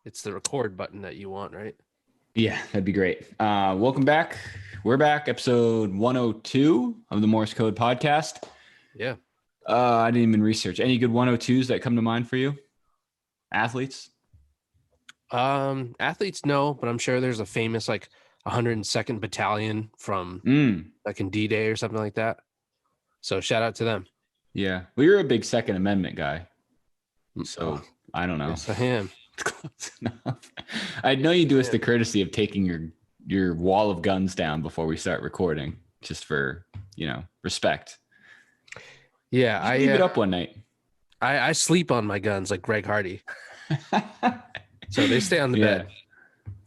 It's the record button that you want, right? Yeah, that'd be great. Welcome back. We're back, episode 102 of the Morse Code podcast. Yeah. I didn't even research. Any good 102s that come to mind for you? Athletes? Athletes, no, but I'm sure there's a famous 102nd Battalion from like in D-Day or something like that. So shout out to them. Yeah. Well, you're a big Second Amendment guy. So I don't know. Yes, I am. Close enough. I know you do us the courtesy of taking your wall of guns down before we start recording, just for, respect. Yeah, I leave it up one night. I sleep on my guns like Greg Hardy. So they stay on the bed.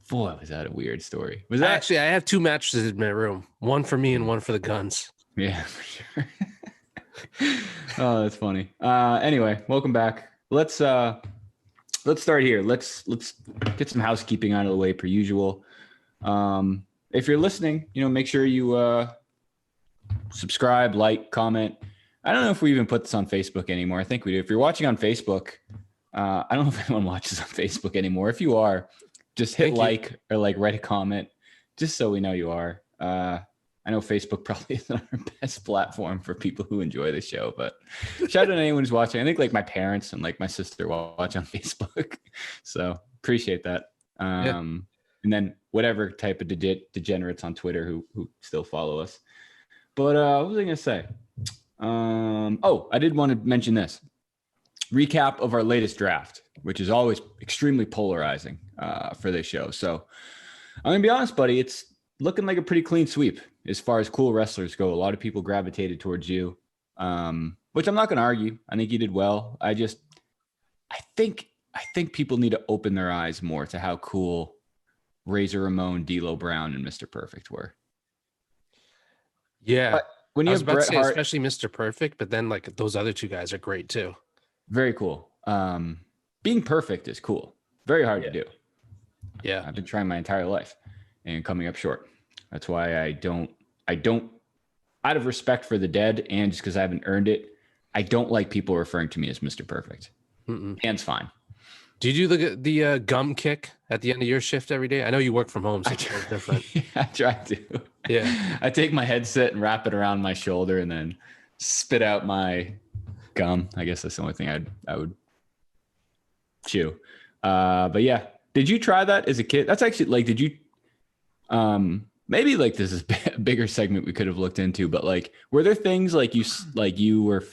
Boy, was that a weird story. Actually, I have two mattresses in my room, one for me and one for the guns. Yeah, for sure. Oh, that's funny. Anyway, welcome back. Let's start here. Let's get some housekeeping out of the way per usual. If you're listening, make sure you subscribe, like, comment. I don't know if we even put this on Facebook anymore. I think we do. If you're watching on Facebook, I don't know if anyone watches on Facebook anymore. If you are, just hit or write a comment, just so we know you are. I know Facebook probably isn't our best platform for people who enjoy the show, but shout out to anyone who's watching. I think my parents and my sister watch on Facebook. So appreciate that. And then whatever type of degenerates on Twitter who still follow us. But what was I going to say? I did want to mention this. Recap of our latest draft, which is always extremely polarizing for this show. So I'm going to be honest, buddy. It's looking like a pretty clean sweep as far as cool wrestlers go. A lot of people gravitated towards you, which I'm not going to argue. I think you did well. I think people need to open their eyes more to how cool Razor Ramon, D'Lo Brown, and Mr. Perfect were. Yeah. But when you I was have about Bret to say, Hart, especially Mr. Perfect, but then those other two guys are great too. Very cool. Being perfect is cool. Very hard to do. Yeah. I've been trying my entire life and coming up short. That's why I don't, out of respect for the dead and just because I haven't earned it, I don't like people referring to me as Mr. Perfect. Hand's fine. Do you do the gum kick at the end of your shift every day? I know you work from home, so it's a little different. Yeah, I try to. Yeah. I take my headset and wrap it around my shoulder and then spit out my gum. I guess that's the only thing I would chew. But yeah, did you try that as a kid? That's actually did you, maybe this is a bigger segment we could have looked into, but were there things you were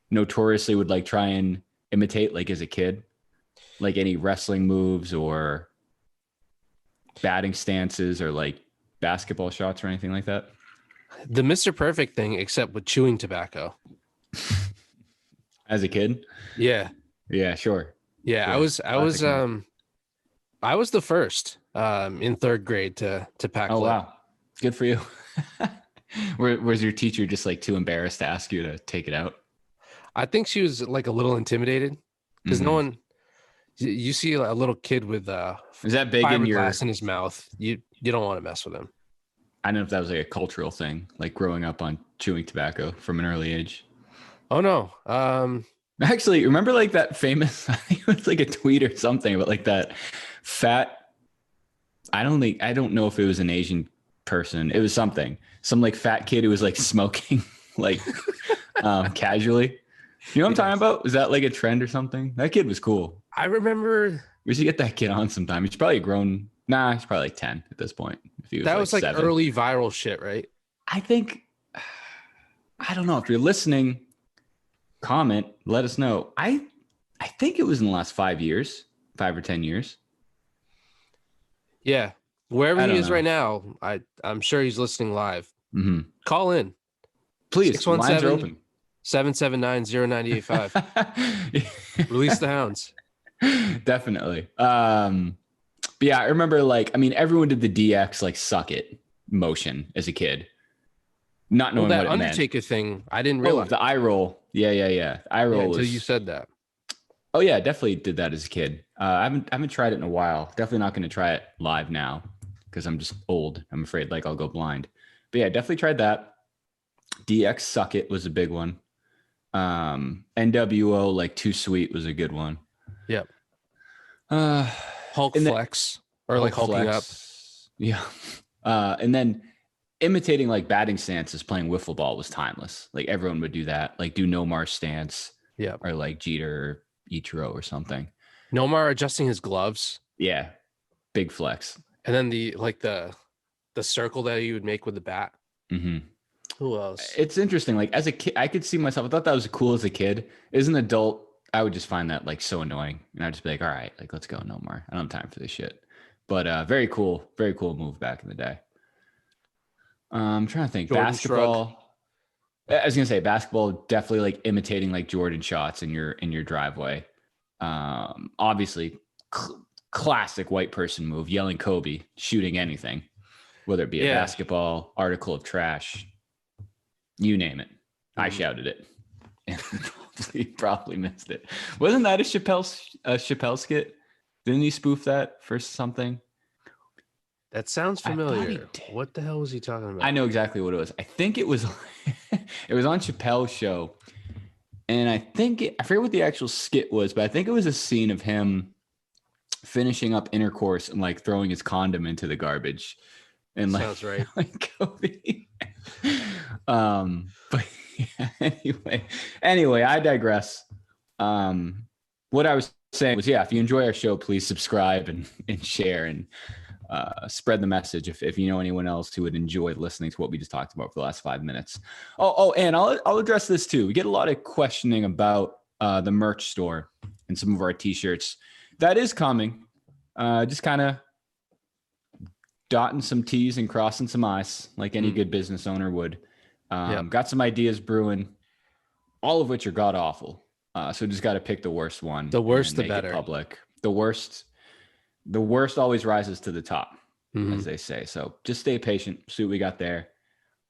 notoriously would try and imitate as a kid? Any wrestling moves or batting stances or basketball shots or anything like that? The Mr. Perfect thing, except with chewing tobacco. As a kid? Yeah. Yeah, sure. Yeah, sure. I was the first in third grade to pack. Oh, wow. Good for you. Was your teacher just too embarrassed to ask you to take it out? I think she was a little intimidated because no one, you see a little kid with is that big in your glass in his mouth. You don't want to mess with him. I don't know if that was a cultural thing, growing up on chewing tobacco from an early age. Oh no. Actually, remember that famous, I think it was a tweet or something about that fat, I don't know if it was an Asian person. It was some fat kid who was smoking casually. You know what I'm talking about? Was that a trend or something? That kid was cool. I remember. We should get that kid on sometime. He's probably grown. Nah, he's probably 10 at this point. If he was that was 7. Early viral shit, right? I think, I don't know if you're listening, comment, let us know. I think it was in the last 5 or 10 years. Yeah. Wherever he is right now, I'm sure he's listening live. Mm-hmm. Call in. Please, lines are open. 779-0985. Release the hounds. Definitely. But yeah, I remember everyone did the DX suck it motion as a kid. Not knowing that what it Undertaker meant. Thing, I didn't realize. The eye roll. Yeah. Eye roll until you said that. Oh yeah, definitely did that as a kid. I haven't tried it in a while. Definitely not going to try it live now because I'm just old. I'm afraid I'll go blind. But yeah, definitely tried that. DX Suck It was a big one. NWO Too Sweet was a good one. Yep. Hulk flex or like hulking flex. Up. Yeah. And then imitating like batting stances playing wiffle ball was timeless. Like everyone would do that. Like do Nomar stance. Yeah. Or like Jeter, Ichiro or something. Nomar adjusting his gloves. Yeah. Big flex. And then the circle that he would make with the bat. Mm-hmm. Who else? It's interesting. Like as a kid, I could see myself. I thought that was cool as a kid. As an adult, I would just find that like so annoying. And I'd just be like, all right, like let's go no more. I don't have time for this shit. But very cool move back in the day. I'm trying to think. Jordan basketball. Shrug. I was gonna say basketball, definitely like imitating like Jordan shots in your driveway. Obviously classic white person move, yelling Kobe, shooting anything, whether it be a basketball, article of trash. You name it. I shouted it. And probably missed it. Wasn't that a Chappelle skit? Didn't he spoof that for something? That sounds familiar. What the hell was he talking about? I know exactly what it was. I think it was it was on Chappelle's show. And I forget what the actual skit was, but I think it was a scene of him finishing up intercourse and like throwing his condom into the garbage. And like, sounds right. Like Kobe. But yeah, anyway, I digress. What I was saying was, if you enjoy our show, please subscribe and share and spread the message if you know anyone else who would enjoy listening to what we just talked about for the last 5 minutes. And I'll address this too. We get a lot of questioning about the merch store and some of our t-shirts. That is coming. Just kind of dotting some T's and crossing some I's like any good business owner would. Got some ideas brewing, all of which are god awful. So just got to pick the worst one. The worse, the better. Public. The worst always rises to the top, as they say. So just stay patient. See what we got there.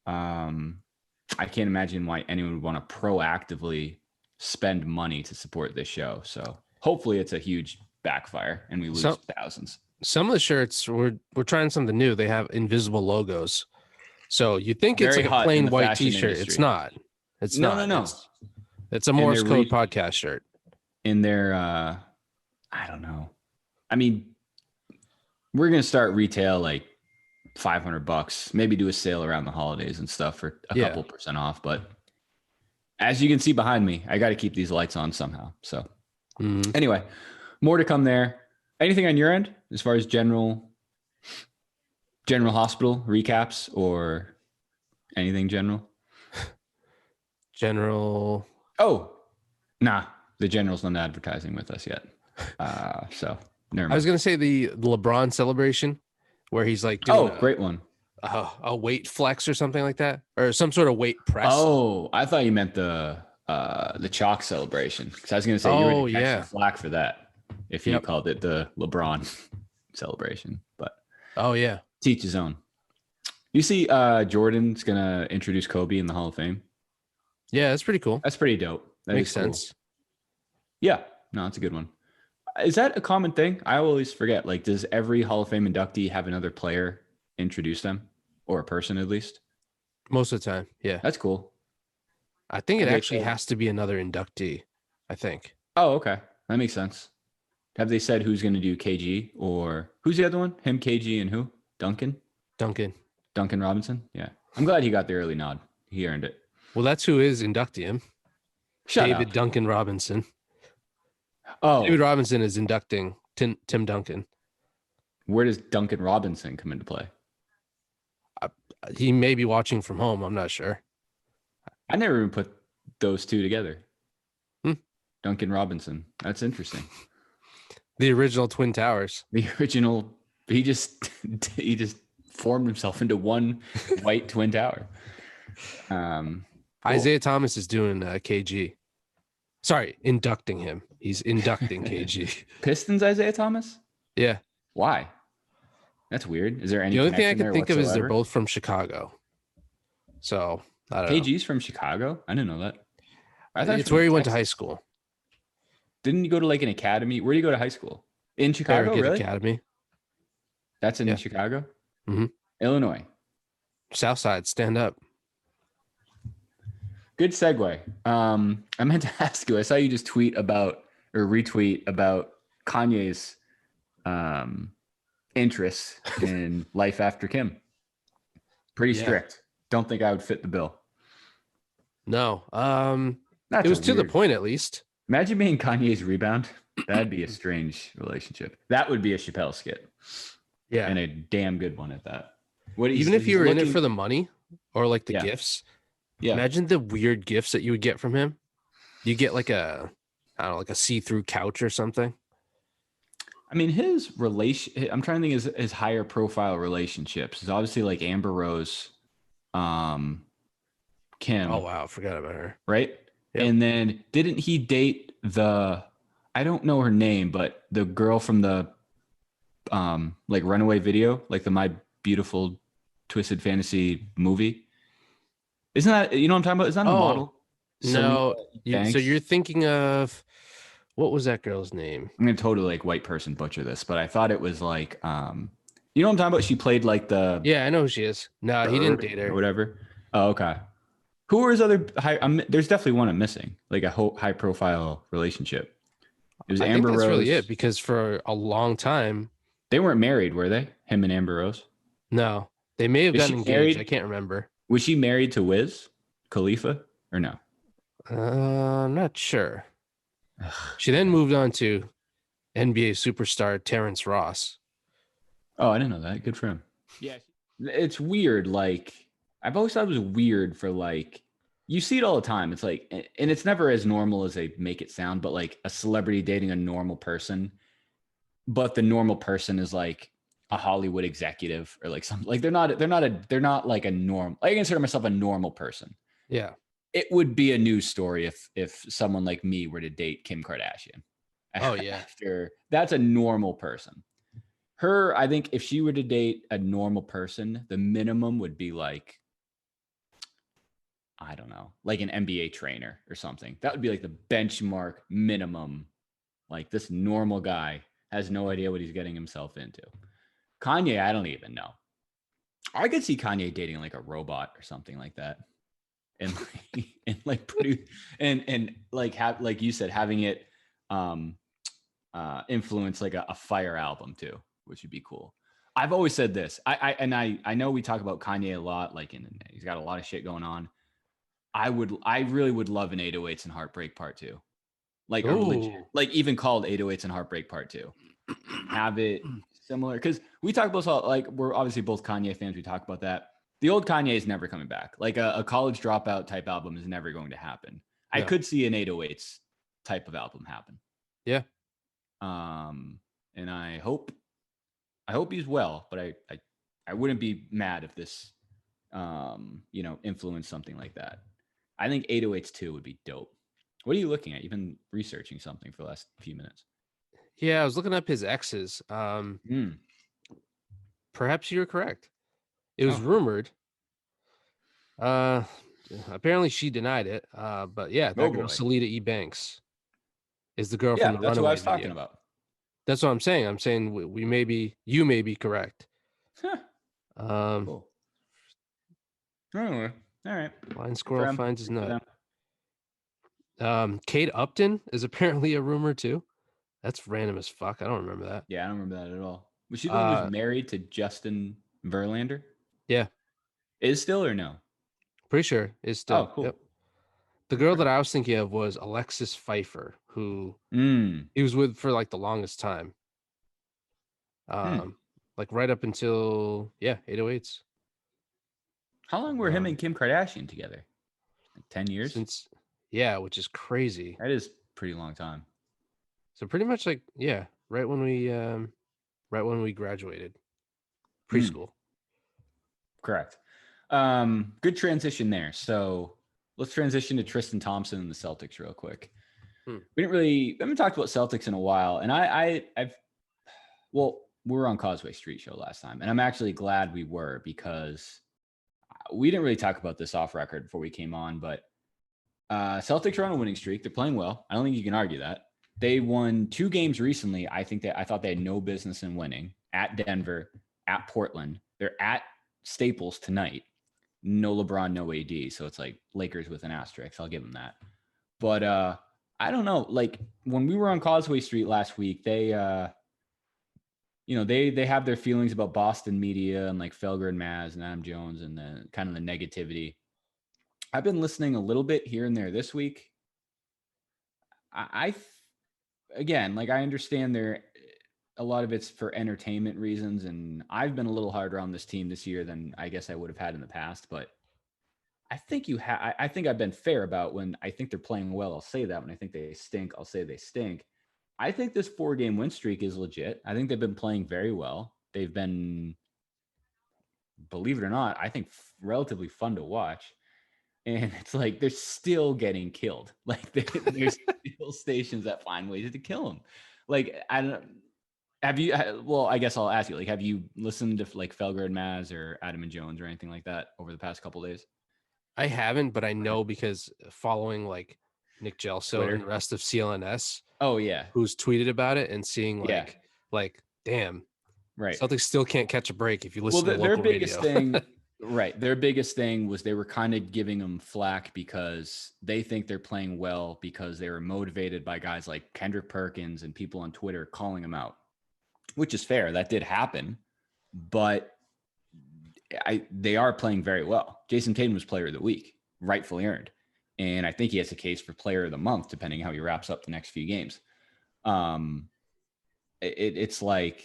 I can't imagine why anyone would want to proactively spend money to support this show. So hopefully it's a huge backfire and we lose thousands. Some of the shirts, we're trying something new. They have invisible logos. So you think it's like a plain white t-shirt. Industry. It's not. It's not. No. It's a Morse code podcast shirt. In their, I don't know. I mean, we're going to start retail like $500, maybe do a sale around the holidays and stuff for a couple % off. But as you can see behind me, I got to keep these lights on somehow. So anyway, more to come there. Anything on your end as far as general hospital recaps or anything general? General. Oh, nah. The general's not advertising with us yet. So never mind. I was going to say the LeBron celebration where he's like doing great one. A weight flex or something like that, or some sort of weight press. Oh, I thought you meant the chalk celebration. Because I was going to say you were catching flack for that if you called it the LeBron celebration. But teach his own. You see, Jordan's going to introduce Kobe in the Hall of Fame. Yeah, that's pretty cool. That's pretty dope. That makes sense. Cool. Yeah, no, it's a good one. Is that a common thing? I always forget. Like, does every Hall of Fame inductee have another player introduce them, or a person at least? Most of the time, yeah. That's cool. I think it actually has to be another inductee. I think. Oh, okay, that makes sense. Have they said who's going to do KG or who's the other one? Him, KG, and who? Duncan Robinson. Yeah, I'm glad he got the early nod. He earned it. Well, that's who is inducting him. David Duncan Robinson. Oh, David Robinson is inducting Tim Duncan. Where does Duncan Robinson come into play? He may be watching from home. I'm not sure. I never even put those two together. Duncan Robinson. That's interesting. The original Twin Towers. The original. He just formed himself into one white Twin Tower. Cool. Isaiah Thomas is doing KG. Sorry, inducting him. He's inducting KG. Pistons Isaiah Thomas? Yeah. Why? That's weird. Is there any? The only thing I can think of is they're both from Chicago. So I don't know. KG's from Chicago? I didn't know that. I thought it's where he went to high school. Didn't you go to like an academy? Where did you go to high school? In Chicago, really? Academy. That's in Chicago? Mm-hmm. Illinois. Southside, stand up. Good segue. I meant to ask you, I saw you just retweet about Kanye's interests in life after Kim. Pretty strict. Don't think I would fit the bill. No. It was to the point, at least. Imagine being Kanye's rebound. That'd be a strange relationship. That would be a Chappelle skit. Yeah. And a damn good one at that. Even if you were in it for the money or like the gifts. Yeah. Imagine the weird gifts that you would get from him. You get like a see-through couch or something. I mean, I'm trying to think his higher profile relationships is obviously like Amber Rose, Kim. Oh wow, I forgot about her. Right? Yep. And then didn't he date I don't know her name, but the girl from the like Runaway video, like the My Beautiful Twisted Fantasy movie? Isn't that, you know what I'm talking about? Is that a model? No. So you're thinking of, what was that girl's name? I'm gonna totally like white person butcher this, but I thought it was like you know what I'm talking about? She played like the I know who she is. No, he didn't date her or whatever. Oh, okay. Who are his other high? There's definitely one I'm missing, like a high profile relationship. It was Amber Rose. That's really it, because for a long time they weren't married, were they? Him and Amber Rose? No, they may have gotten engaged. I can't remember. Was she married to Wiz Khalifa or no? I'm not sure. She then moved on to NBA superstar Terrence Ross. Oh, I didn't know that. Good for him. Yeah, it's weird. Like, I've always thought it was weird for, like, you see it all the time. It's like, and it's never as normal as they make it sound, but like a celebrity dating a normal person, but the normal person is like a Hollywood executive or like something. Like they're not like a norm. I consider myself a normal person. Yeah. It would be a news story if someone like me were to date Kim Kardashian. Oh yeah. That's a normal person. I think if she were to date a normal person, the minimum would be like, I don't know, like an NBA trainer or something. That would be like the benchmark minimum. Like, this normal guy has no idea what he's getting himself into. Kanye, I don't even know. I could see Kanye dating like a robot or something like that. And like produce and like have, like you said, having it influence like a Fire album too, which would be cool. I've always said this. I know we talk about Kanye a lot, like he's got a lot of shit going on. I really would love an 808s and Heartbreak Part 2. Like like even called 808s and Heartbreak Part 2. Have it similar, because we talk about, like, we're obviously both Kanye fans. We talk about that. The old Kanye is never coming back. Like a college dropout type album is never going to happen. Yeah. I could see an 808s type of album happen. Yeah. And I hope he's well, but I wouldn't be mad if this, influenced something like that. I think 808s 2 would be dope. What are you looking at? You've been researching something for the last few minutes. Yeah, I was looking up his exes. Perhaps you're correct. It was rumored. Apparently she denied it. But yeah, that girl, Salida E. Banks, is the girl from the Runaway video. That's what I was talking about. That's what I'm saying. I'm saying you may be correct. Cool. All right. Blind squirrel finds his nut. Kate Upton is apparently a rumor too. That's random as fuck. I don't remember that. Yeah, I don't remember that at all. Was she the one who's married to Justin Verlander? Yeah. Is still or no? Pretty sure is still. Oh, cool. Yep. The girl that I was thinking of was Alexis Pfeiffer, who he was with for like the longest time. Like right up until 808s. How long were him and Kim Kardashian together? Like 10 years? Which is crazy. That is pretty long time. So pretty much like, right when we graduated preschool. Correct. Good transition there. So let's transition to Tristan Thompson and the Celtics real quick. We haven't talked about Celtics in a while, and we were on Causeway Street show last time, and I'm actually glad we were, because we didn't really talk about this off record before we came on, but Celtics are on a winning streak. They're playing well. I don't think you can argue that. They won 2 games recently. I thought they had no business in winning, at Denver, at Portland. They're at Staples tonight. No LeBron, no AD. So it's like Lakers with an asterisk. I'll give them that. But I don't know. Like when we were on Causeway Street last week, they they have their feelings about Boston media and like Felger and Maz and Adam Jones and the kind of the negativity. I've been listening a little bit here and there this week. Again, like I understand a lot of it's for entertainment reasons, and I've been a little harder on this team this year than I guess I would have had in the past, but I think I think I've been fair about when I think they're playing well. I'll say that. When I think they stink, I'll say they stink. I think this 4-game win streak is legit. I think they've been playing very well. They've been, believe it or not, I think relatively fun to watch. And it's like they're still getting killed. Like there's still stations that find ways to kill them. Like I don't. Have you? Well, I guess I'll ask you. Like, have you listened to like Felger and Maz or Adam and Jones or anything like that over the past couple of days? I haven't, but I know because following like Nick Gelso Twitter and the rest of CLNS. Oh yeah, who's tweeted about it and seeing like damn, right. Celtics still can't catch a break if you listen to their local biggest radio. thing, right? Their biggest thing was they were kind of giving them flack because they think they're playing well because they were motivated by guys like Kendrick Perkins and people on Twitter calling them out, which is fair. That did happen, but they are playing very well. Jason Tatum was player of the week, rightfully earned. And I think he has a case for player of the month, depending how he wraps up the next few games. It's like,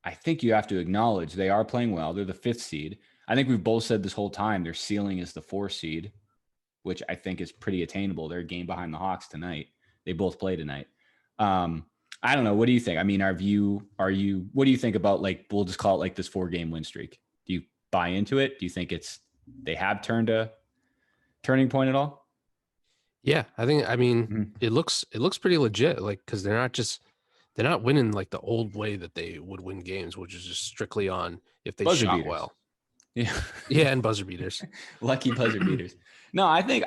I think you have to acknowledge they are playing well. They're the 5th seed. I think we've both said this whole time their ceiling is the 4 seed, which I think is pretty attainable. They're a game behind the Hawks tonight. They both play tonight. I don't know. What do you think? I mean, what do you think about, like, we'll just call it like this 4-game win streak? Do you buy into it? Do you think they have turned a turning point at all? Yeah, I mean, it looks pretty legit. Like, because they're not winning like the old way that they would win games, which is just strictly on if they buzzer shot beaters. Well. Yeah, yeah, and buzzer beaters. Lucky buzzer beaters. No, I think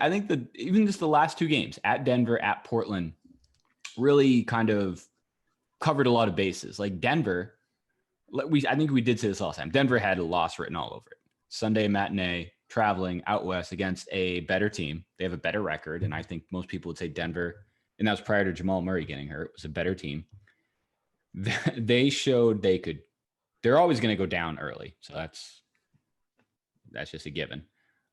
even just the last 2 games at Denver, at Portland, really kind of covered a lot of bases. Like Denver, I think we did say this last time. Denver had a loss written all over it. Sunday matinee, traveling out west against a better team. They have a better record, and I think most people would say Denver, and that was prior to Jamal Murray getting hurt, was a better team. They showed they're always going to go down early. So that's just a given.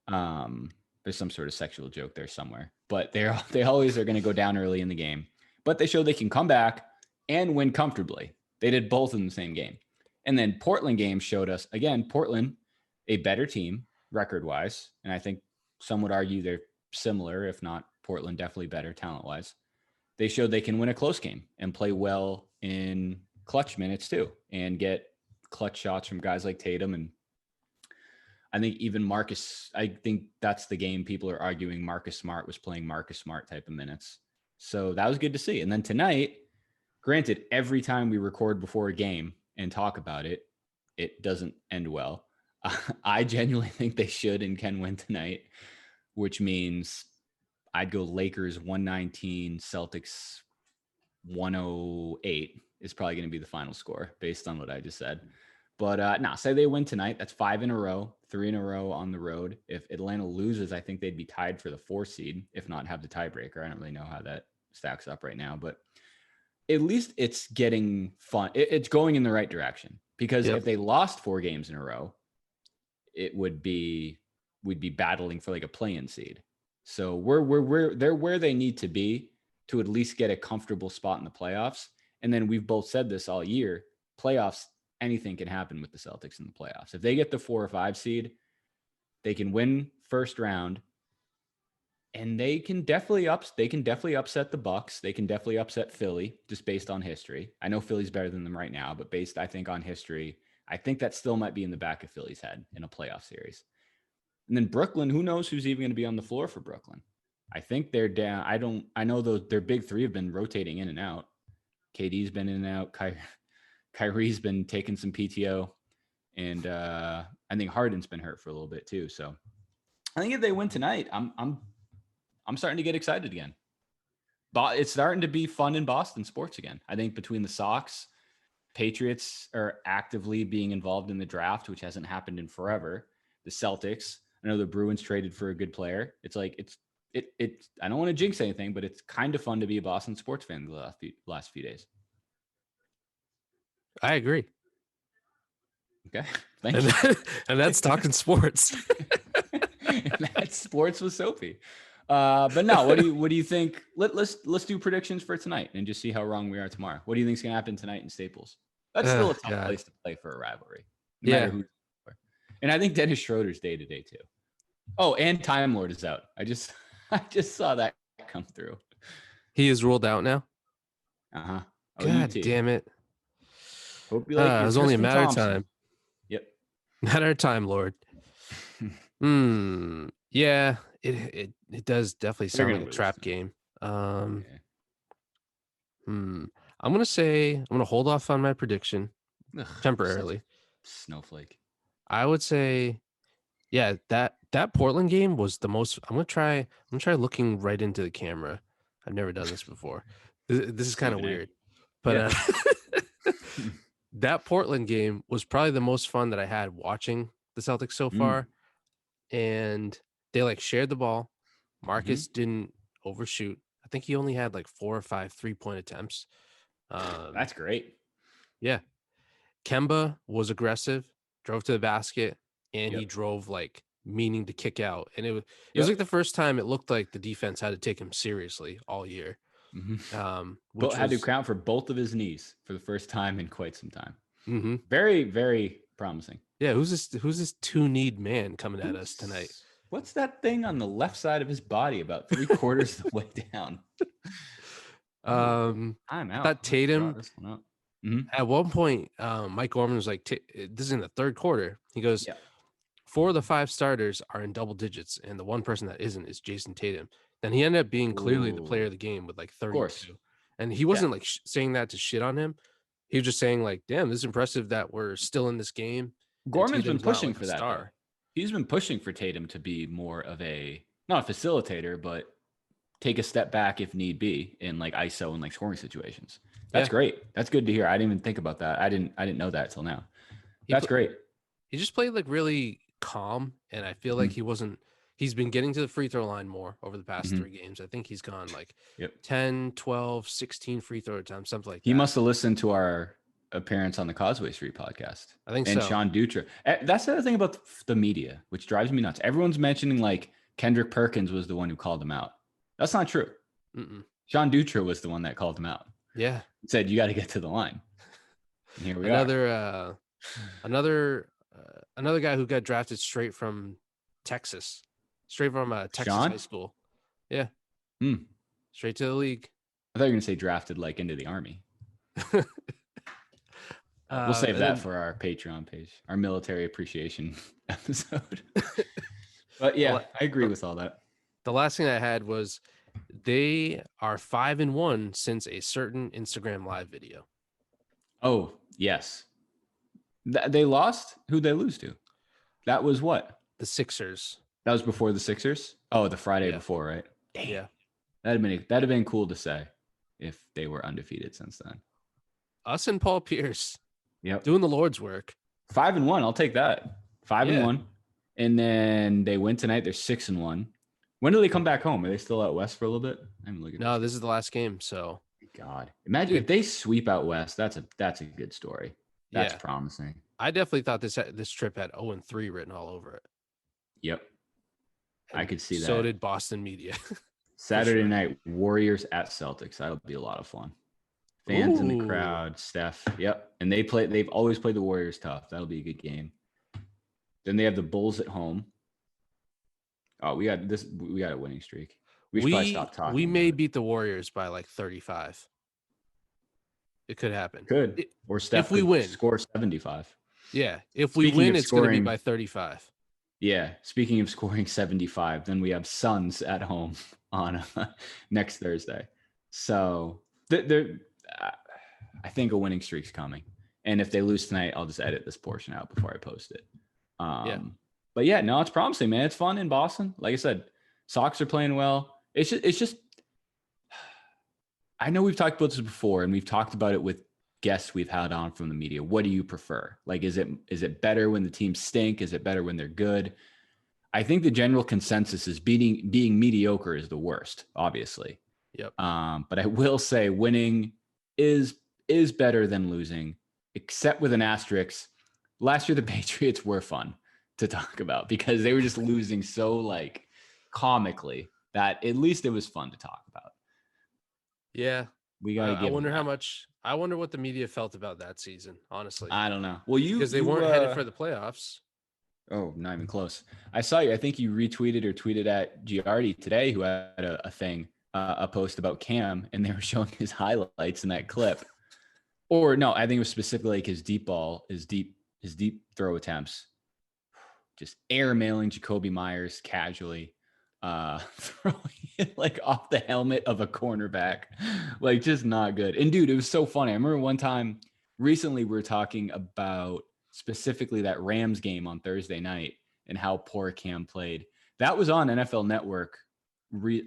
There's some sort of sexual joke there somewhere, but they always are going to go down early in the game, but they showed they can come back and win comfortably. They did both in the same game. And then Portland game showed us, again, Portland, a better team record-wise, and I think some would argue they're similar, if not Portland definitely better talent-wise. They showed they can win a close game and play well in clutch minutes too, and get clutch shots from guys like Tatum. And I think even I think that's the game people are arguing Marcus Smart was playing Marcus Smart type of minutes. So that was good to see. And then tonight, granted, every time we record before a game and talk about it, it doesn't end well. I genuinely think they should and can win tonight, which means I'd go Lakers 119, Celtics 108 is probably going to be the final score based on what I just said. But say they win tonight. That's 5 in a row, 3 in a row on the road. If Atlanta loses, I think they'd be tied for the 4 seed, if not have the tiebreaker. I don't really know how that stacks up right now, but at least it's getting fun. It's going in the right direction, because if they lost 4 games in a row, we'd be battling for like a play-in seed. So they're where they need to be to at least get a comfortable spot in the playoffs. And then we've both said this all year, playoffs, anything can happen with the Celtics in the playoffs. If they get the 4 or 5 seed, they can win first round, and they can definitely upset the Bucks. They can definitely upset Philly just based on history. I know Philly's better than them right now, but based, I think, on history, I think that still might be in the back of Philly's head in a playoff series. And then Brooklyn, who knows who's even going to be on the floor for Brooklyn? I think they're down. I know their big 3 have been rotating in and out. KD's been in and out. Kyrie's been taking some PTO, and I think Harden's been hurt for a little bit too. So I think if they win tonight, I'm starting to get excited again. But it's starting to be fun in Boston sports again. I think between the Sox, Patriots are actively being involved in the draft, which hasn't happened in forever. The Celtics, I know the Bruins traded for a good player. It's like I don't want to jinx anything, but it's kind of fun to be a Boston sports fan the last few days. I agree. Okay. Thank you. And that's talking sports. That's sports with Sophie. But no, what do you think? Let's do predictions for tonight and just see how wrong we are tomorrow. What do you think is going to happen tonight in Staples? That's still a tough place to play for a rivalry, no matter who. And I think Dennis Schroeder's day-to-day too. Oh, and Time Lord is out. I just saw that come through. He is ruled out now. Uh-huh. God damn it. Hope you like it was only a matter of time. Yep. Matter of time, Lord. Yeah, it does definitely sound like a trap game. I'm gonna hold off on my prediction temporarily. Snowflake. I would say, yeah, that Portland game was the most. I'm gonna try looking right into the camera. I've never done this before. This is kind of weird, but that Portland game was probably the most fun that I had watching the Celtics so far. And they like shared the ball. Marcus didn't overshoot. I think he only had like 4 or 5 3-point attempts. That's great. Yeah. Kemba was aggressive, drove to the basket, and he drove like meaning to kick out. And it was like the first time it looked like the defense had to take him seriously all year. Which had to count for both of his knees for the first time in quite some time. Very, very promising. Yeah, who's this 2-kneed man coming at us tonight? What's that thing on the left side of his body about 3/4 of the way down? I'm out. That Tatum. At one point, Mike Gorman was like, "This is in the third quarter." He goes, 4 of the 5 starters are in double digits, and the one person that isn't is Jason Tatum. Then he ended up being clearly the player of the game with like 32. And he wasn't like saying that to shit on him. He was just saying like, "Damn, this is impressive that we're still in this game." Gorman's been pushing for that. He's been pushing for Tatum to be more of not a facilitator, but take a step back if need be in like ISO and like scoring situations. That's great. That's good to hear. I didn't even think about that. I didn't know that till now. That's great. He just played like really calm, and I feel like he's been getting to the free throw line more over the past 3 games. I think he's gone like 10, 12, 16 free throw attempts, something like that. He must have listened to our appearance on the Causeway Street podcast. I think and Sean Dutra. That's the other thing about the media, which drives me nuts. Everyone's mentioning like Kendrick Perkins was the one who called him out. That's not true. Sean Dutra was the one that called him out. Yeah. He said, you got to get to the line. And here we are. Another guy who got drafted straight from Texas, Texas Sean? high school. Yeah. Straight to the league. I thought you were going to say drafted like into the army. We'll save that for our Patreon page, our military appreciation episode. But yeah, I agree with all that. The last thing I had was they are 5-1 since a certain Instagram live video. Oh, yes. They lost? Who'd they lose to? That was what? The Sixers. That was before the Sixers? Oh, the Friday before, right? Damn. Yeah. That'd have been cool to say if they were undefeated since then. Us and Paul Pierce. Yep. Doing the Lord's work. 5-1. I'll take that. 5-1. And then they win tonight. They're 6-1. When do they come back home? Are they still out west for a little bit? I'm looking. No, this is the last game. So God, imagine if they sweep out west. That's a good story. That's promising. I definitely thought this trip had 0-3 written all over it. Yep. And I could see that. So did Boston media. Saturday night, Warriors at Celtics. That'll be a lot of fun. Fans in the crowd, Steph. Yep. And they've always played the Warriors tough. That'll be a good game. Then they have the Bulls at home. Oh, we got a winning streak. We should probably stop talking. We may beat the Warriors by like 35. It could happen. Or Steph if we win, score 75. Yeah. If we win, it's going to be by 35. Yeah. Speaking of scoring 75, then we have Suns at home on next Thursday. So I think a winning streak's coming. And if they lose tonight, I'll just edit this portion out before I post it. But yeah, no, it's promising, man. It's fun in Boston. Like I said, Sox are playing well. It's just, I know we've talked about this before, and we've talked about it with guests we've had on from the media. What do you prefer? Like, is it better when the teams stink? Is it better when they're good? I think the general consensus is being mediocre is the worst, obviously. Yep. But I will say winning is better than losing, except with an asterisk. last year the Patriots were fun to talk about because they were just losing so like comically that at least it was fun to talk about. Yeah. We got to give I wonder what the media felt about that season, honestly. I don't know. Well, because they weren't headed for the playoffs. Oh, not even close. I saw you. I think you retweeted or tweeted at Giardi today, who had a thing, a post about Cam, and they were showing his highlights in that clip. Or no, I think it was specifically like his deep ball, his deep throw attempts. Just airmailing Jacoby Myers casually, throwing it like off the helmet of a cornerback, like just not good. And dude, it was so funny. I remember one time recently we were talking about specifically that Rams game on Thursday night and how poor Cam played. That was on NFL Network,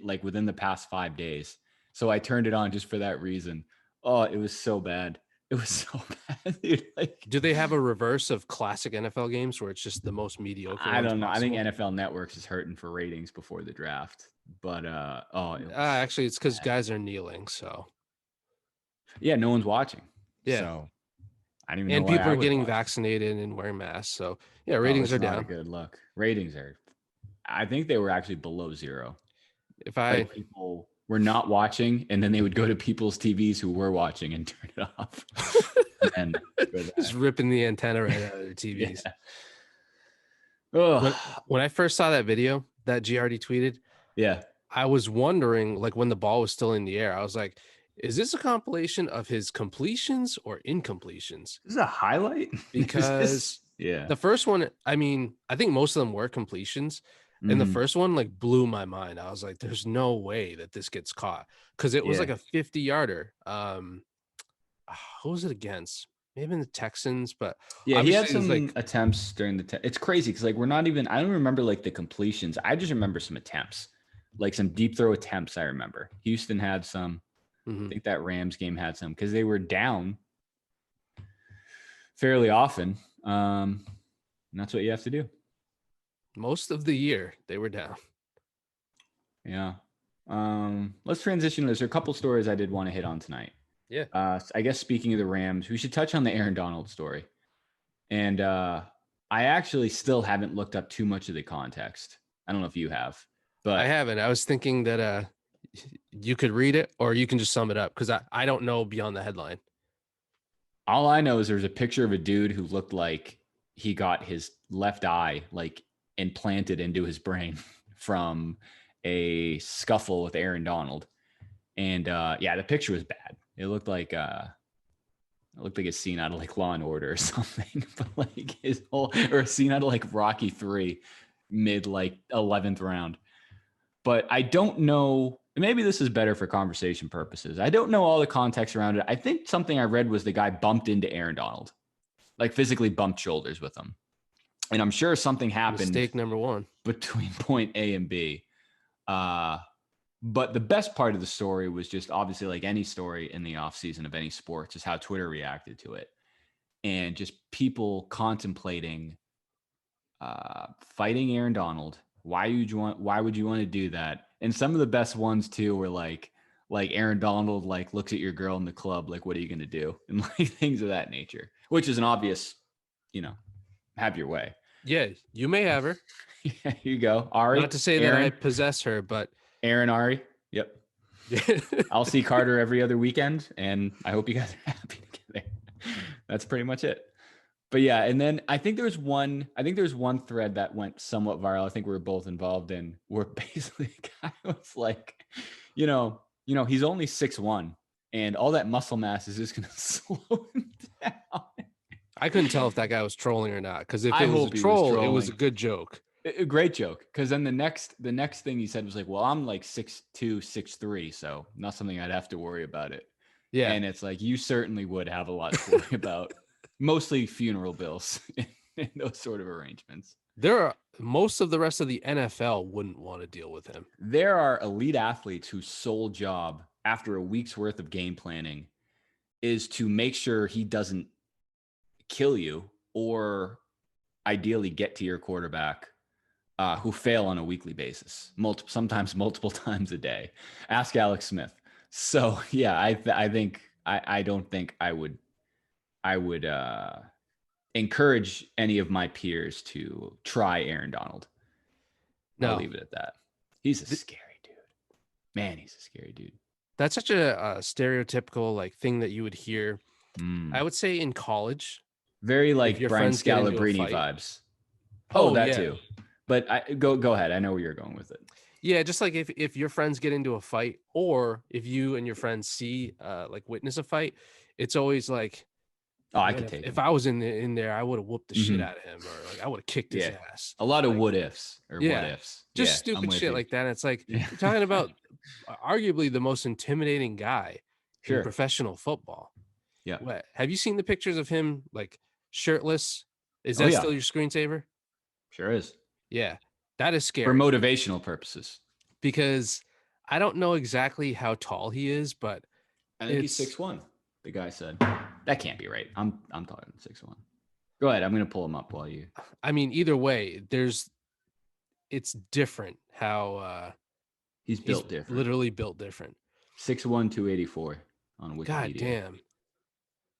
like within the past 5 days. So I turned it on just for that reason. Oh, it was so bad. It was so bad, dude. Like, do they have a reverse of classic NFL games where it's just the most mediocre? I don't know. Possible? I think NFL Networks is hurting for ratings before the draft. But actually, it's because guys are kneeling. So yeah, no one's watching. Yeah. So I don't even and know. People are getting vaccinated and wearing masks. So yeah, ratings are down. Not a good look. Ratings are. I think they were actually below zero. If people were not watching, and then they would go to people's TVs who were watching and turn it off. And just ripping the antenna right out of their TVs. When I first saw that video that Giardi tweeted, I was wondering, like, when the ball was still in the air, I was like, is this a compilation of his completions or incompletions? This is a highlight? Because the first one, I mean, I think most of them were completions. And the first one like blew my mind. I was like, there's no way that this gets caught. Because it was like a 50-yarder. Who was it against? Maybe in the Texans, but yeah, he had some attempts during it's crazy because like I don't remember like the completions. I just remember some attempts, like some deep throw attempts. I remember Houston had some. I think that Rams game had some because they were down fairly often. And that's what you have to do. Most of the year they were down. Yeah. Let's transition. There's a couple stories I did want to hit on tonight. Yeah. I guess speaking of the Rams, we should touch on the Aaron Donald story. And I actually still haven't looked up too much of the context. I don't know if you have, but I haven't. I was thinking that you could read it or you can just sum it up because I don't know beyond the headline. All I know is there's a picture of a dude who looked like he got his left eye like implanted into his brain from a scuffle with Aaron Donald. And the picture was bad. It looked like a scene out of like Law and Order or something, but like or a scene out of like Rocky 3 mid like 11th round. But I don't know. Maybe this is better for conversation purposes. I don't know all the context around it. I think something I read was the guy bumped into Aaron Donald, like physically bumped shoulders with him. And I'm sure something happened. Mistake number one between point A and B. But the best part of the story was just obviously like any story in the offseason of any sports is how Twitter reacted to it. And just people contemplating fighting Aaron Donald. Why would you want to do that? And some of the best ones too were like Aaron Donald like looks at your girl in the club, like, what are you going to do? And like things of that nature, which is an obvious, have your way. Yeah, you may have her. Yeah, here you go. Ari. Not to say Aaron, that I possess her, but Aaron, Ari. Yep. I'll see Carter every other weekend, and I hope you guys are happy together. That's pretty much it. But yeah, and then I think there's one thread that went somewhat viral. I think we were both involved in, where basically the guy was like, he's only 6'1", and all that muscle mass is just going to slow him down. I couldn't tell if that guy was trolling or not, because if it was a troll, it was a good joke. A great joke. Because then the next thing he said was like, well, I'm like 6'2", 6'3", so not something I'd have to worry about it. Yeah. And it's like, you certainly would have a lot to worry about. Mostly funeral bills in those sort of arrangements. Most of the rest of the NFL wouldn't want to deal with him. There are elite athletes whose sole job after a week's worth of game planning is to make sure he doesn't kill you or ideally get to your quarterback, who fail on a weekly basis, sometimes multiple times a day. Ask Alex Smith. So yeah, I don't think I would encourage any of my peers to try Aaron Donald. No. I'll leave it at that. He's a scary dude. Man, he's a scary dude. That's such a stereotypical like thing that you would hear. I would say in college. Very like Brian Scalabrine vibes. That too. But go ahead. I know where you're going with it. Yeah, just like if your friends get into a fight, or if you and your friends see like witness a fight, it's always like, I could take if I was in there, I would have whooped the shit out of him, or like I would have kicked his ass. A lot of what ifs or what ifs. Just stupid shit like that. And it's like you're talking about arguably the most intimidating guy in professional football. Yeah. What, have you seen the pictures of him like shirtless? Is that still your screensaver? Sure is. Yeah. That is scary. For motivational purposes. Because I don't know exactly how tall he is, but I think he's 6'1", the guy said. That can't be right. I'm talking 6'1". Go ahead. I'm going to pull him up while you. I mean, either way, it's different how he's built different. Literally built different. 6'1", 284 on Wikipedia. God damn.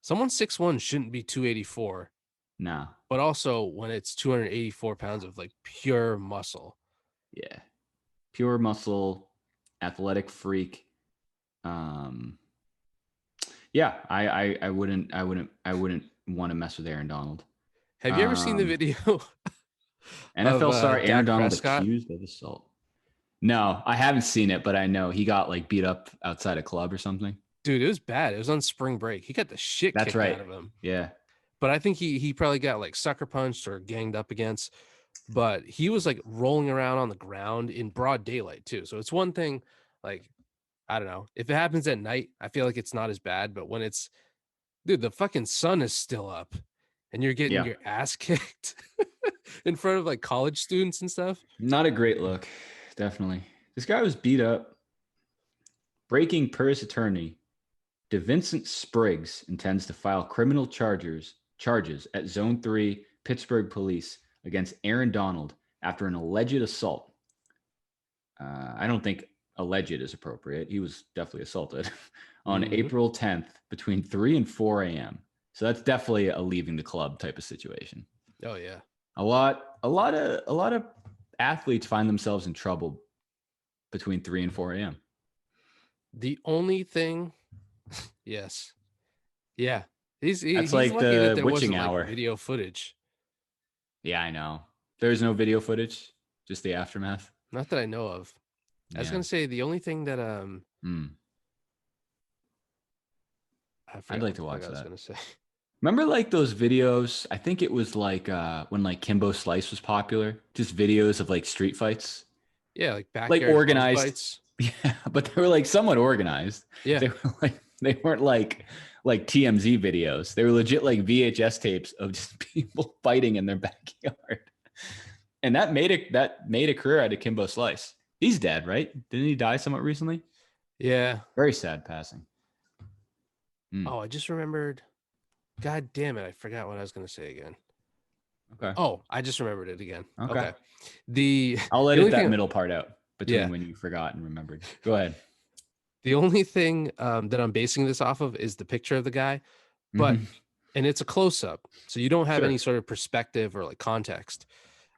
Someone 6'1" shouldn't be 284. Nah. But also when it's 284 pounds of like pure muscle. Yeah. Pure muscle, athletic freak. Yeah, I wouldn't want to mess with Aaron Donald. Have you ever seen the video? NFL star Aaron Donald accused of assault. No, I haven't seen it, but I know he got like beat up outside a club or something. Dude, it was bad. It was on spring break. He got the shit kicked out of him. Yeah. But I think he probably got like sucker punched or ganged up against. But he was like rolling around on the ground in broad daylight too. So it's one thing, like, I don't know. If it happens at night, I feel like it's not as bad. But when it's, dude, the fucking sun is still up and you're getting your ass kicked in front of like college students and stuff. Not a great look. Definitely. This guy was beat up. Breaking Purse attorney DeVincent Spriggs intends to file criminal charges at Zone 3 Pittsburgh police against Aaron Donald after an alleged assault. I don't think alleged is appropriate. He was definitely assaulted on April 10th between 3 and 4 a.m. So that's definitely a leaving the club type of situation. Oh yeah. A lot of athletes find themselves in trouble between 3 and 4 a.m. The only thing, yes. Yeah. He's like lucky the that there witching wasn't, hour. Like, video footage. Yeah, I know. There's no video footage, just the aftermath. Not that I know of. I was gonna say the only thing that I'd like to watch that. I was gonna say. Remember like those videos? I think it was like when like Kimbo Slice was popular. Just videos of like street fights. Yeah, like backyard like organized fights. Yeah, but they were like somewhat organized. Yeah, they weren't like TMZ videos. They were legit like VHS tapes of just people fighting in their backyard. And that made a career out of Kimbo Slice. He's dead, right? Didn't he die somewhat recently? Yeah. Very sad passing. Oh, I just remembered. God damn it. I forgot what I was going to say again. Okay. Oh, I just remembered it again. Okay. I'll edit that middle part out between when you forgot and remembered. Go ahead. The only thing that I'm basing this off of is the picture of the guy, but and it's a close up, so you don't have any sort of perspective or like context.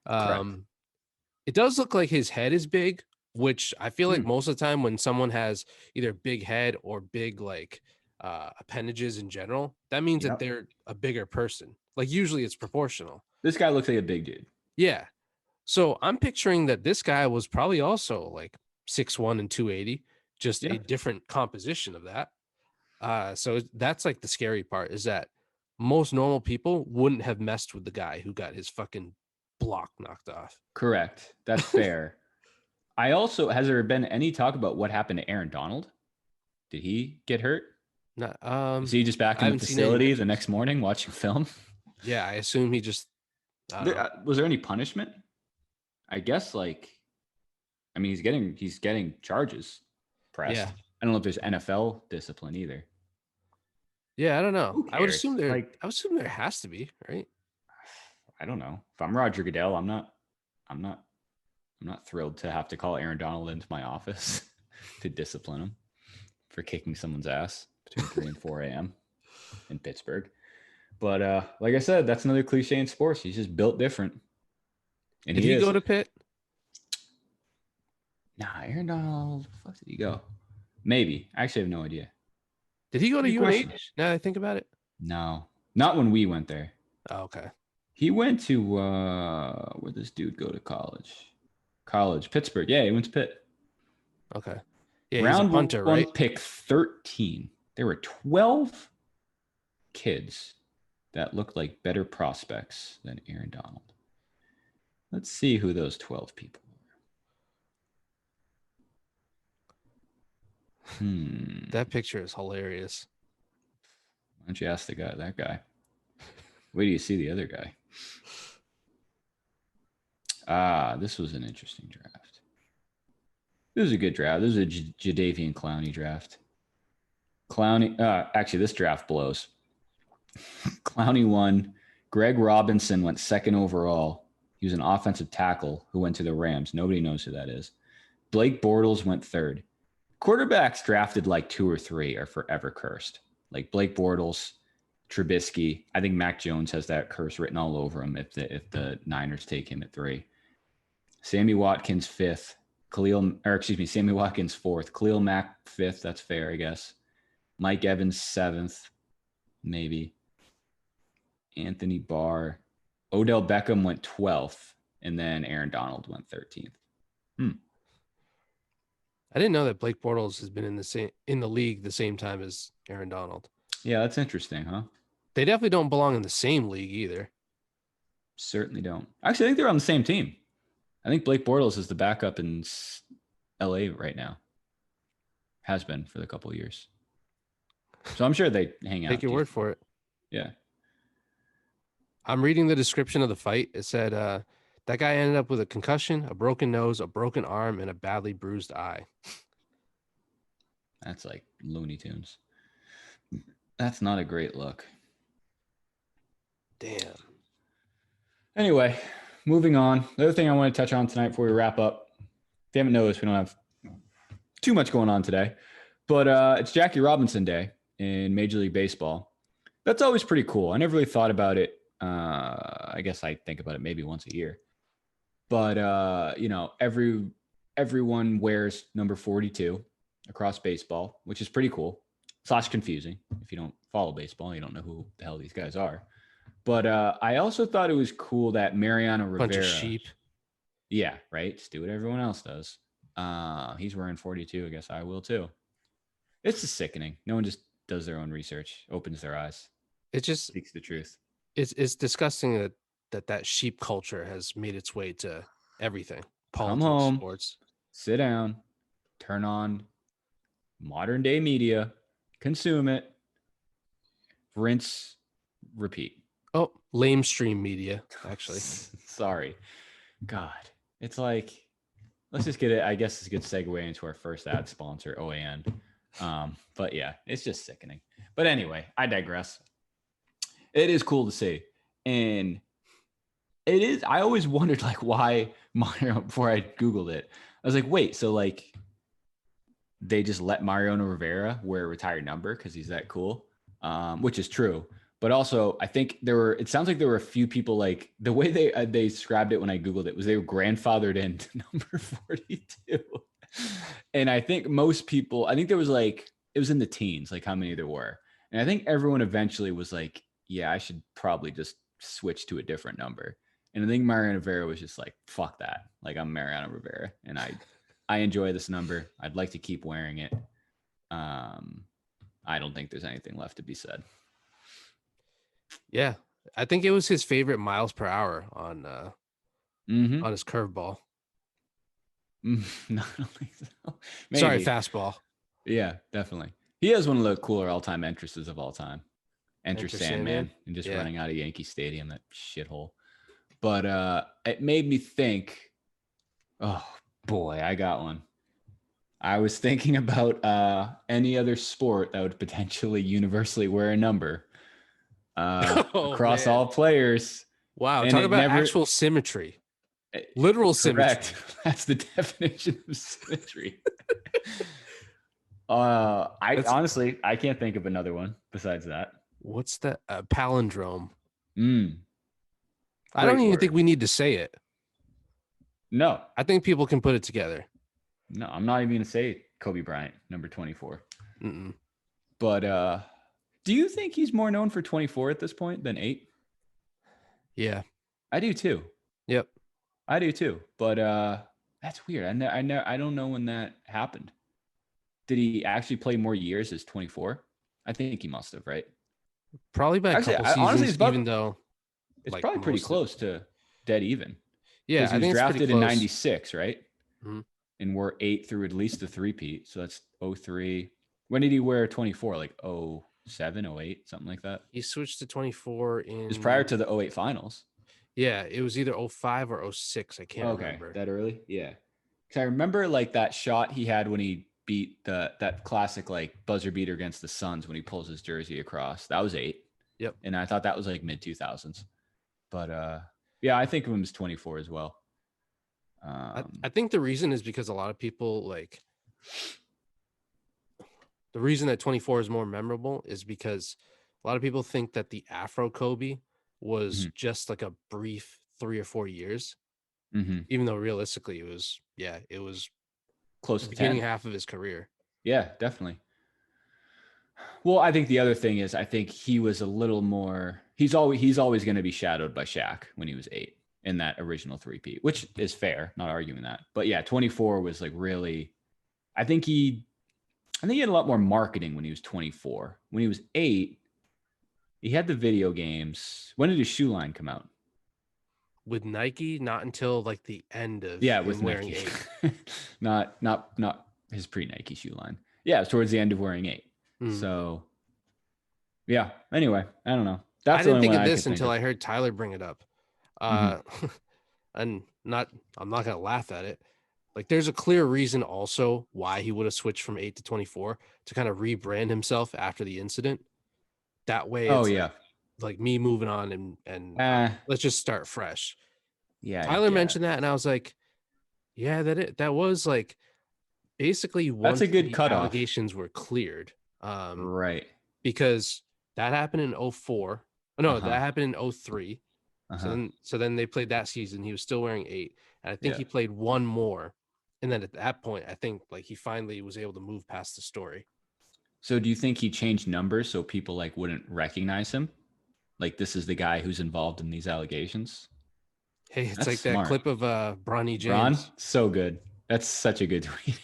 It does look like his head is big, which I feel like most of the time when someone has either big head or big like appendages in general, that means that they're a bigger person. Like usually it's proportional. This guy looks like a big dude. Yeah. So I'm picturing that this guy was probably also like 6'1" and 280, just a different composition of that. So that's like the scary part, is that most normal people wouldn't have messed with the guy who got his fucking block knocked off. Correct. That's fair. Has there been any talk about what happened to Aaron Donald? Did he get hurt? No. Is he just back in the facility the next morning watching film? Yeah, I assume he just. Was there any punishment? I guess he's getting charges pressed. Yeah. I don't know if there's NFL discipline either. Yeah, I don't know. I would assume there. I would assume there has to be, right? I don't know. If I'm Roger Goodell, I'm not thrilled to have to call Aaron Donald into my office to discipline him for kicking someone's ass between 3 and 4 a.m. in Pittsburgh. But like I said, that's another cliche in sports. He's just built different. And did he go to Pitt? Nah, Aaron Donald. The fuck did he go? Maybe. I actually have no idea. Did he go to Good UNH? question. Now that I think about it. No, not when we went there. Oh, okay. He went to where this dude go to college? Pittsburgh. Yeah, he went to Pitt. Okay. Yeah, Round he's a punter, one, right? pick 13. There were 12 kids that looked like better prospects than Aaron Donald. Let's see who those 12 people were. That picture is hilarious. Why don't you ask that guy? Wait do you see the other guy? This was an interesting draft. This was a good draft. This was a Jadeveon Clowney draft. Actually, this draft blows. Clowney won. Greg Robinson went second overall. He was an offensive tackle who went to the Rams. Nobody knows who that is. Blake Bortles went third. Quarterbacks drafted like 2 or 3 are forever cursed. Like Blake Bortles, Trubisky. I think Mac Jones has that curse written all over him if the Niners take him at 3. Sammy Watkins 5th. Sammy Watkins 4th. Khalil Mack 5th. That's fair, I guess. Mike Evans 7th, maybe. Anthony Barr. Odell Beckham went 12th, and then Aaron Donald went 13th. I didn't know that Blake Bortles has been in the league the same time as Aaron Donald. Yeah, that's interesting, huh? They definitely don't belong in the same league either. Certainly don't. Actually, I think they're on the same team. I think Blake Bortles is the backup in LA right now. Has been for the couple of years. So I'm sure they hang out. Take your word for it. Yeah. I'm reading the description of the fight. It said that guy ended up with a concussion, a broken nose, a broken arm, and a badly bruised eye. That's like Looney Tunes. That's not a great look. Damn. Anyway, moving on. The other thing I want to touch on tonight before we wrap up. If you haven't noticed, we don't have too much going on today. But it's Jackie Robinson Day in Major League Baseball. That's always pretty cool. I never really thought about it. I guess I think about it maybe once a year. But, everyone wears number 42 across baseball, which is pretty cool. / confusing. If you don't follow baseball, you don't know who the hell these guys are. But I also thought it was cool that Mariano Rivera. Bunch of sheep. Yeah, right. Just do what everyone else does. He's wearing 42. I guess I will too. It's just sickening. No one just does their own research, opens their eyes. It just speaks the truth. It's disgusting that sheep culture has made its way to everything. Politics, come home, sports. Sit down, turn on modern day media, consume it, rinse, repeat. Oh, lamestream media, actually. Sorry. God. It's like, let's just get it. I guess it's a good segue into our first ad sponsor, OAN. But yeah, it's just sickening. But anyway, I digress. It is cool to see. And it is, I always wondered like why Mario, before I Googled it, I was like, wait, so like they just let Mariano Rivera wear a retired number because he's that cool, which is true. But also, I think it sounds like there were a few people, like the way they described it when I Googled it was they were grandfathered into number 42. And I think most people, I think there was like, it was in the teens, like how many there were. And I think everyone eventually was like, yeah, I should probably just switch to a different number. And I think Mariano Rivera was just like, fuck that. Like I'm Mariano Rivera and I enjoy this number. I'd like to keep wearing it. I don't think there's anything left to be said. Yeah, I think it was his favorite miles per hour on his curveball. No, I don't think so. Maybe. Sorry, fastball. Yeah, definitely. He has one of the cooler all-time entrances of all time. Enter Sandman and just running out of Yankee Stadium, that shithole. But it made me think, oh boy, I got one. I was thinking about any other sport that would potentially universally wear a number across all players. Wow, talk about actual symmetry. Literal correct. symmetry. That's the definition of symmetry. Honestly, I can't think of another one besides that. What's that? Palindrome. Mm, I don't great even word. think we need to say it. No, I think people can put it together. no, I'm not even going to say Kobe Bryant, number 24. Mm-mm. But do you think he's more known for 24 at this point than 8? Yeah. I do too. Yep. I do too. But that's weird. I don't know when that happened. Did he actually play more years as 24? I think he must have, right? Probably by a Actually, couple honestly, seasons, even though it's like probably pretty most of close to dead even yeah, because he I was think it's pretty drafted in close. 96, right? Mm-hmm. And we're 8 through at least the three-peat. So that's 03. When did he wear 24? Like 07, 08, something like that? He switched to 24 It was prior in to the 08 finals. yeah, it was either 05 or 06. I can't Okay, remember. that early? Yeah. Because I remember like that shot he had when he beat that classic like buzzer beater against the Suns when he pulls his jersey across. That was 8. Yep. And I thought that was like mid 2000s. But yeah, I think of him as 24 as well. I think the reason is because a lot of people like the reason that 24 is more memorable is because a lot of people think that the Afro Kobe was Mhm, just like a brief 3 or 4 years, mhm. even though realistically it was Close the to beginning 10. half of his career. Yeah, definitely. Well, I think the other thing is I think he was a little more he's always going to be shadowed by Shaq when he was 8 in that original three-peat, which is fair, not arguing that. But yeah, 24 was like really I think he had a lot more marketing when he was 24. When he was 8, he had the video games. When did his shoe line come out? With Nike, not until like the end of Yeah, with him wearing Nike. 8. not his pre-Nike shoe line. Yeah, it was towards the end of wearing 8. Hmm. So, yeah, anyway, I don't know. I That's the didn't only think one of I this could think until of. I heard Tyler bring it up. Mhm. Uh and not I'm not gonna laugh at it. Like there's a clear reason also why he would have switched from 8 to 24 to kind of rebrand himself after the incident. That way Oh it's yeah. like me moving on and Uh, let's just start fresh. yeah, I Tyler guess. mentioned that and I was like, yeah, that was like basically That's once a good the cutoff. allegations were cleared. Um Right. because that happened in 04. Oh, no, Uh-huh. that happened in 03. Uh-huh. So then they played that season. He was still wearing 8. And I think Yeah. he played one more. And then at that point, I think like he finally was able to move past the story. So do you think he changed numbers so people like wouldn't recognize him? Like this is the guy who's involved in these allegations? Hey, it's That's like that smart. clip of Bronny Braun, James. so good. That's such a good tweet.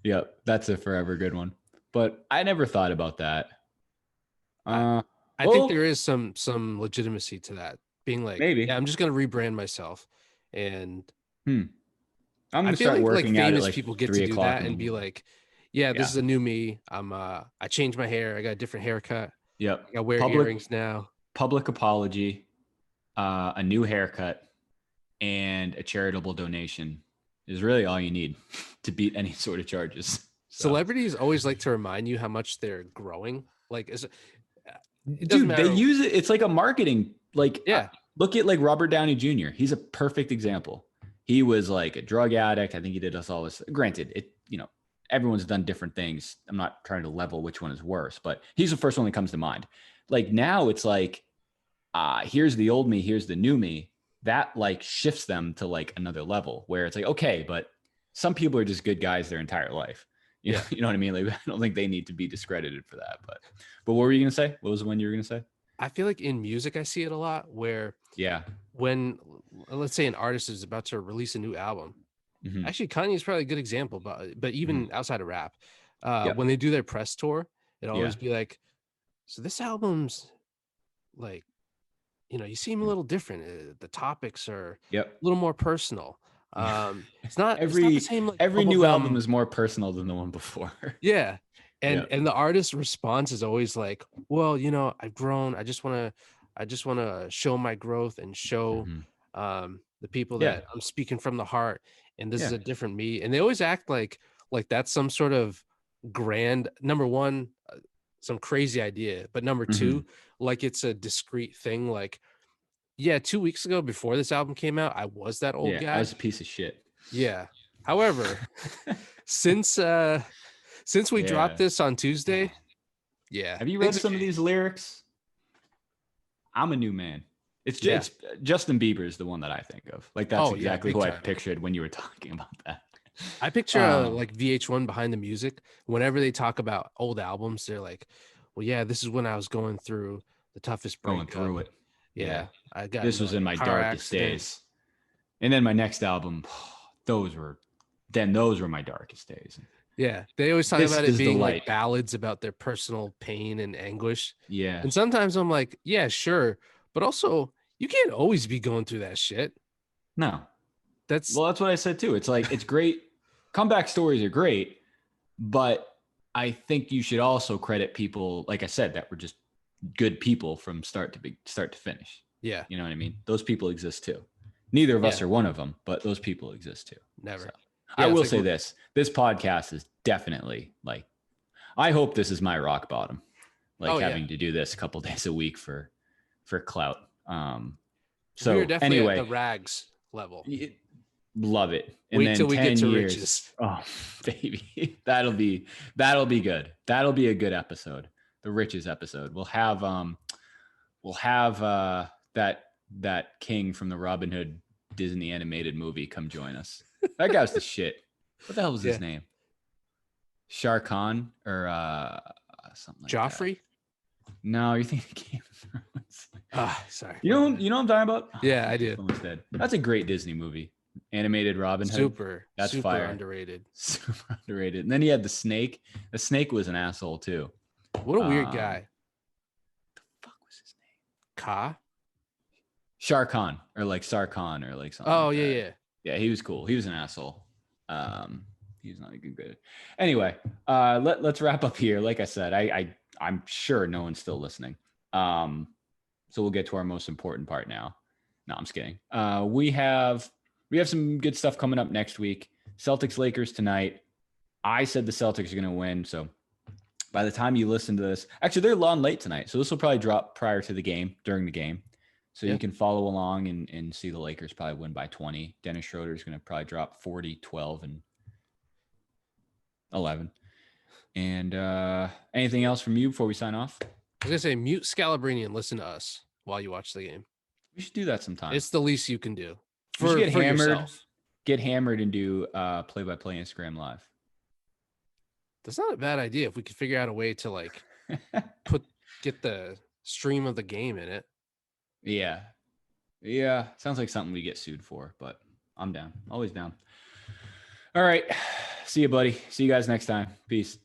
Yep, that's a forever good one. But I never thought about that. I Uh, I think there well, is some legitimacy to that. Being like, yeah, maybe. I'm just gonna rebrand myself. And Hmm. I'm I gonna feel start like working out at famous like people get to 3 o'clock do that in the and be morning. like, yeah, this Yeah. is a new me. I changed my hair. I got a different haircut. Yep. I wear Public earrings now. public apology, a new haircut, and a charitable donation is really all you need to beat any sort of charges. So, Celebrities always like to remind you how much they're growing. Like, it doesn't dude, they matter. use it. It's like a marketing. Like, Yeah, look at like Robert Downey Jr. He's a perfect example. He was like a drug addict. I think he did us all this. Granted, everyone's done different things. I'm not trying to level which one is worse, but he's the first one that comes to mind. Like now, it's like, here's the old me, here's the new me. That like shifts them to like another level where it's like, okay, but some people are just good guys their entire life. You know, yeah. you know what I mean? Like, I don't think they need to be discredited for that. But what were you gonna say? What was the one you were gonna say? I feel like in music, I see it a lot where Yeah. when, let's say, an artist is about to release a new album. Mm-hmm. Actually, Kanye is probably a good example, but Mm-hmm. even outside of rap, Yep. when they do their press tour, it Yeah. always be like, so this album's like, you seem a little different. The topics are a Yep. little more personal. Yeah. It's not the every same like every new album bubblegum. is more personal than the one before. Yeah. And Yep. and the artist's response is always like, well, I've grown. I just want to show my growth and show Mm-hmm. the people Yeah. that I'm speaking from the heart and this is Yeah. a different me. And they always act like that's some sort of grand number one, some crazy idea, but number Mm-hmm. two, like it's a discrete thing. Like, yeah, 2 weeks ago before this album came out, I was that old Yeah. I guy. was a piece of shit. Yeah. However, since since we dropped Yeah. this on Tuesday, Yeah. Have you read some of these lyrics? I'm a new man. It's Justin Bieber is the one that I think of. Like that's exactly who I pictured when you were talking about that. I picture like VH1 Behind the Music. Whenever they talk about old albums, they're like, "Well, yeah, this is when I was going through the toughest breakup. Going through it. Yeah, I got this was in my darkest days." And then my next album, those were my darkest days. Yeah, they always talk about it being like ballads about their personal pain and anguish. Yeah, and sometimes I'm like, yeah, sure, but also you can't always be going through that shit. No, that's what I said too. It's like it's great. Comeback stories are great, but I think you should also credit people, like I said, that were just good people from start to finish. Yeah, you know what I mean. Those people exist too. Neither of us are one of them, but those people exist too. Never. So. Yeah, I will say this podcast is definitely like, I hope this is my rock bottom, like having to do this a couple days a week for clout. So we're definitely anyway, at the rags level. Love it. And wait till we get to riches. Oh, baby. That'll be good. That'll be a good episode. The riches episode. We'll have that king from the Robin Hood Disney animated movie come join us. That guy was the shit. What the hell was his name? Shah Khan or something like Joffrey? That. No, you're thinking Game of Thrones. Sorry. You know what I'm talking about? Yeah, I do. That's a great Disney movie. Animated Robin Hood. That's super fire. Underrated. Super underrated. And then he had the snake. The snake was an asshole too. What a weird guy. The fuck was his name? Ka? Shah Khan or like Sarkhan or like something. Oh, like yeah. Yeah, he was cool. He was an asshole. He was not a good. Anyway, let's wrap up here. Like I said, I'm sure no one's still listening. So we'll get to our most important part now. No, I'm just kidding. We have some good stuff coming up next week. Celtics Lakers tonight. I said the Celtics are going to win. So by the time you listen to this, actually they're on late tonight. So this will probably drop prior to the game, during the game. So you can follow along and see the Lakers probably win by 20. Dennis Schroeder is going to probably drop 40, 12, and 11. And anything else from you before we sign off? I was going to say mute Scalabrini and listen to us while you watch the game. We should do that sometime. It's the least you can do. Get hammered and do play-by-play Instagram Live. That's not a bad idea if we could figure out a way to like get the stream of the game in it. Yeah. Sounds like something we get sued for, but I'm down. Always down. All right. See you, buddy. See you guys next time. Peace.